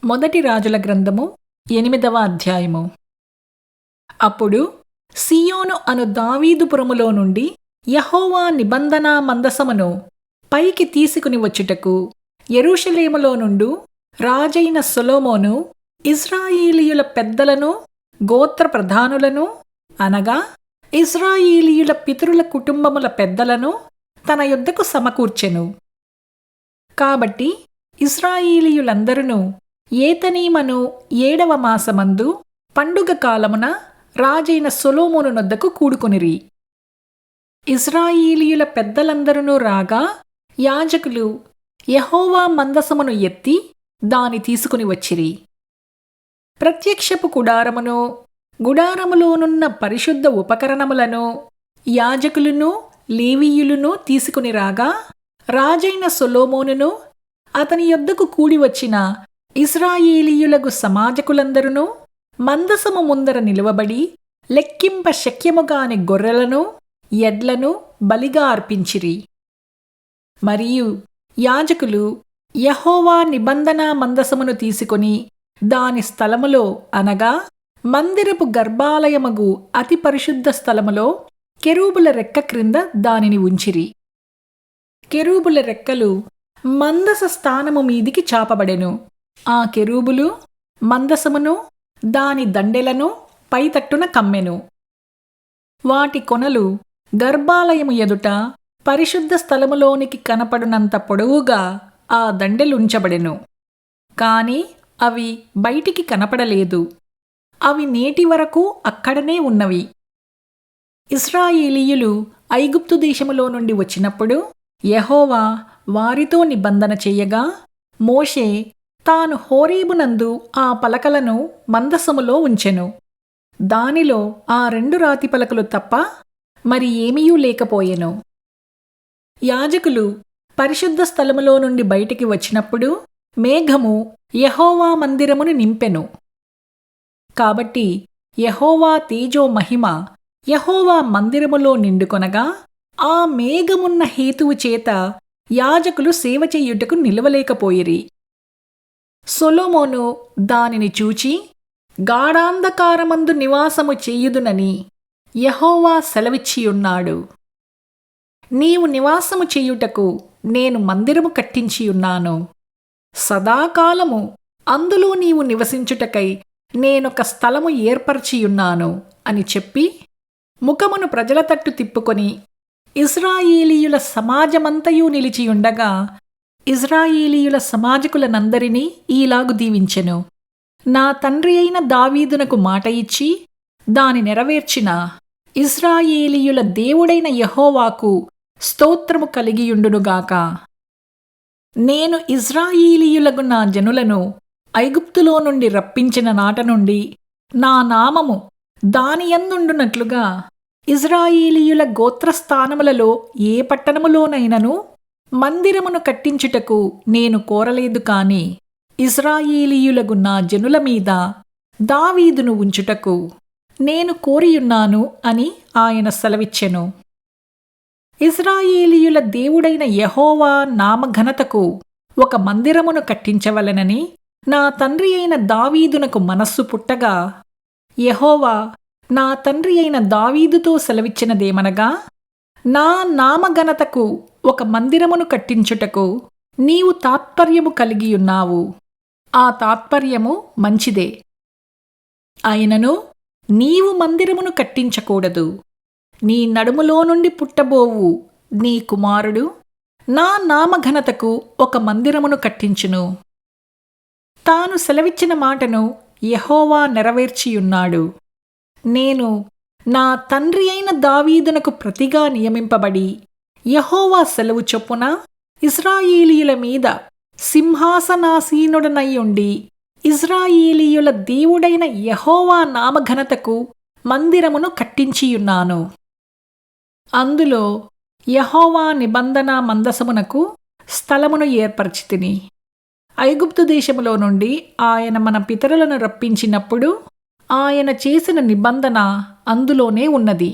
మొదటి రాజుల గ్రంథము 8వ అధ్యాయము. అప్పుడు సీయోను అను దావీదుపురములో నుండి యెహోవా నిబంధన మందసమును పైకి తీసుకుని వచ్చుటకు యెరూషలేములో నుండు రాజైన సొలొమోను ఇశ్రాయేలీయుల పెద్దలను గోత్ర ప్రధానులను అనగా ఇశ్రాయేలీయుల పితరుల కుటుంబముల పెద్దలను తన యొద్దకు సమకూర్చెను. కాబట్టి ఇశ్రాయేలీయులందరును ఏతనీమను 7వ మాసమందు పండుగ కాలమున రాజైన సొలొమోను నొద్దకు కూడుకొనిరి. ఇశ్రాయేలీయుల పెద్దలందరూ రాగా యాజకులు యెహోవా మందసమును ఎత్తి దాని తీసుకుని వచ్చిరి. ప్రత్యక్షపు గుడారమును గుడారములోనున్న పరిశుద్ధ ఉపకరణములను యాజకులను లేవీయులను తీసుకుని రాగా రాజైన సొలొమోనును అతని యొద్దకు కూడి వచ్చిన ఇశ్రాయేలీయులగు సమాజకులందరూ మందసము ముందర నిలువబడి లెక్కింప శక్యముగాని గొర్రెలను ఎడ్లను బలిగా అర్పించిరి. మరియు యాజకులు యెహోవా నిబంధన మందసమును తీసుకొని దాని స్థలములో అనగా మందిరపు గర్భాలయమగు అతి పరిశుద్ధ స్థలములో కెరూబుల రెక్క క్రింద దానిని ఉంచిరి. కెరూబుల రెక్కలు మందస స్థానము మీదికి చాపబడెను. ఆ కెరూబులు మందసమును దాని దండెలను పైతట్టున కమ్మెను. వాటి కొనలు గర్భాలయము ఎదుట పరిశుద్ధ స్థలములోనికి కనపడునంత పొడవుగా ఆ దండెలుంచబడెను. కాని అవి బయటికి కనపడలేదు. అవి నేటి వరకు అక్కడనే ఉన్నవి. ఇశ్రాయేలీయులు ఐగుప్తు దేశములో నుండి వచ్చినప్పుడు యెహోవా వారితో నిబంధన చెయ్యగా మోషే తాను హోరేబునందు ఆ పలకలను మందసములో ఉంచెను. దానిలో ఆ 2 రాతి పలకలు తప్ప మరి ఏమీయూ లేకపోయెను. యాజకులు పరిశుద్ధ స్థలములో నుండి బయటికి వచ్చినప్పుడు మేఘము యెహోవా మందిరమును నింపెను. కాబట్టి యెహోవా తేజో మహిమ యెహోవా మందిరములో నిండుకొనగా ఆ మేఘమున్న హేతువు చేత యాజకులు సేవ చెయ్యుటకు నిలవలేకపోయిరి. సొలొమోను దానిని చూచి గాఢాంధకారమందు నివాసము చెయ్యుదునని యెహోవా సెలవిచ్చియున్నాడు. నీవు నివాసము చెయ్యుటకు నేను మందిరము కట్టించియున్నాను. సదాకాలము అందులో నీవు నివసించుటకై నేనొక స్థలము ఏర్పరచియున్నాను అని చెప్పి ముఖమును ప్రజల తట్టు తిప్పుకొని ఇశ్రాయేలీయుల సమాజమంతయు నిలిచియుండగా ఇశ్రాయేలీయుల సమాజకులనందరినీ ఈలాగు దీవించెను. నా తండ్రి అయిన దావీదునకు మాట ఇచ్చి దాని నెరవేర్చిన ఇశ్రాయేలీయుల దేవుడైన యెహోవాకు స్తోత్రము కలిగియుండునుగాక. నేను ఇశ్రాయేలీయులగు నా జనులను ఐగుప్తులో నుండి రప్పించిన నాట నుండి నా నామము దానియందుండునట్లుగా ఇశ్రాయేలీయుల గోత్రస్థానములలో ఏ పట్టణములోనైనను మందిరమును కట్టించుటకు నేను కోరలేదు కాని ఇశ్రాయేలీయులగు నా జనుల మీద దావీదును ఉంచుటకు నేను కోరియున్నాను అని ఆయన సెలవిచ్చెను. ఇశ్రాయేలీయుల దేవుడైన యెహోవా నామఘనతకు ఒక మందిరమును కట్టించవలెనని నా తండ్రి అయిన దావీదునకు మనస్సు పుట్టగా యెహోవా నా తండ్రి అయిన దావీదుతో సెలవిచ్చినదేమనగా నా నామఘనతకు ఒక మందిరమును కట్టించుటకు నీవు తాత్పర్యము కలిగియున్నావు. ఆ తాత్పర్యము మంచిదే. అయినను నీవు మందిరమును కట్టించకూడదు. నీ నడుములో నుండి పుట్టబోవు నీ కుమారుడు నా నామఘనతకు ఒక మందిరమును కట్టించును. తాను సెలవిచ్చిన మాటను యెహోవా నెరవేర్చియున్నాడు. నేను నా తండ్రి అయిన దావీదునకు ప్రతిగా నియమింపబడి యెహోవా సెలవు చొప్పున ఇశ్రాయేలీయుల మీద సింహాసనాసీనుడనయ్యుండి ఇశ్రాయేలీయుల దేవుడైన యెహోవా నామఘనతకు మందిరమును కట్టించియున్నాను. అందులో యెహోవా నిబంధన మందసమునకు స్థలమును ఏర్పరచితిని. ఐగుప్తు దేశములో నుండి ఆయన మన పితరులను రప్పించినప్పుడు ఆయన చేసిన నిబంధన అందులోనే ఉన్నది.